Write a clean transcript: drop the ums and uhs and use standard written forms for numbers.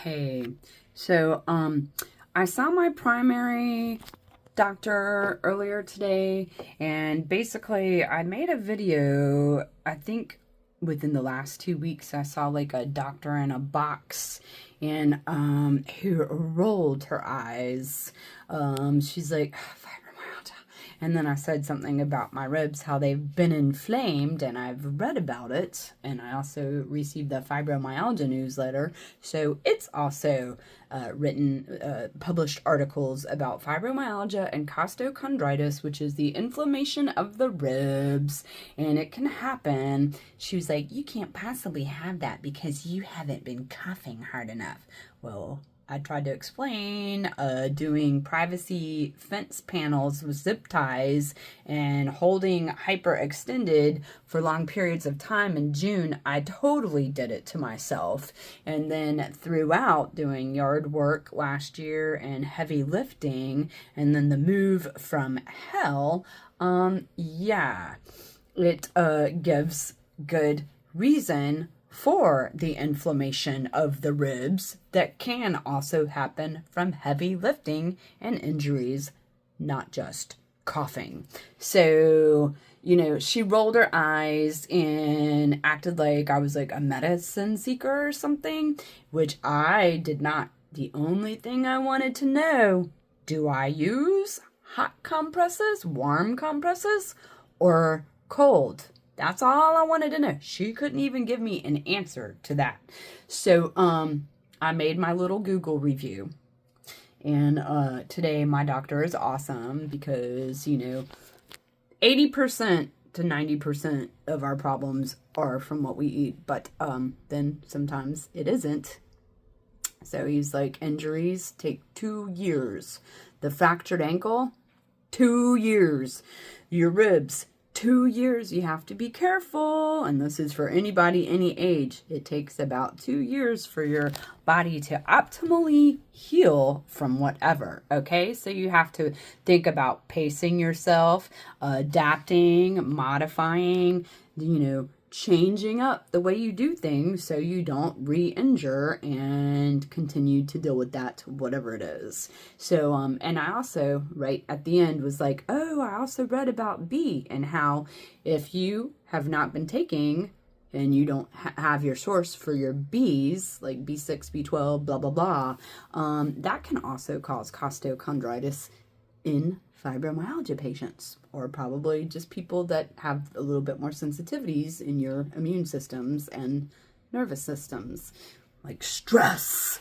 Hey, so I saw my primary doctor earlier today, and basically I made a video. I think within the last 2 weeks I saw like a doctor in a box, and who rolled her eyes. She's like, fibromyalgia. And then I said something about my ribs, how they've been inflamed, and I've read about it. And I also received the fibromyalgia newsletter. So it's also published articles about fibromyalgia and costochondritis, which is the inflammation of the ribs. And it can happen. She was like, you can't possibly have that because you haven't been coughing hard enough. Well, I tried to explain doing privacy fence panels with zip ties and holding hyperextended for long periods of time in June. I totally did it to myself. And then throughout doing yard work last year and heavy lifting, and then the move from hell, yeah, it gives good reason for the inflammation of the ribs that can also happen from heavy lifting and injuries, not just coughing. So, she rolled her eyes and acted like I was like a medicine seeker or something, which I did not. The only thing I wanted to know, do I use hot compresses, warm compresses, or cold? That's all I wanted to know. She couldn't even give me an answer to that. So, I made my little Google review. And today my doctor is awesome because, 80% to 90% of our problems are from what we eat. But then sometimes it isn't. So he's like, injuries take 2 years. The fractured ankle, 2 years. Your ribs, 2 years. You have to be careful. And this is for anybody, any age. It takes about 2 years for your body to optimally heal from whatever. Okay, so you have to think about pacing yourself, adapting, modifying, changing up the way you do things so you don't re-injure and continue to deal with that, whatever it is. So, and I also, right at the end, was like, oh, I also read about B and how if you have not been taking and you don't have your source for your Bs, like B6, B12, blah, blah, blah, that can also cause costochondritis in fibromyalgia patients, or probably just people that have a little bit more sensitivities in your immune systems and nervous systems, like stress.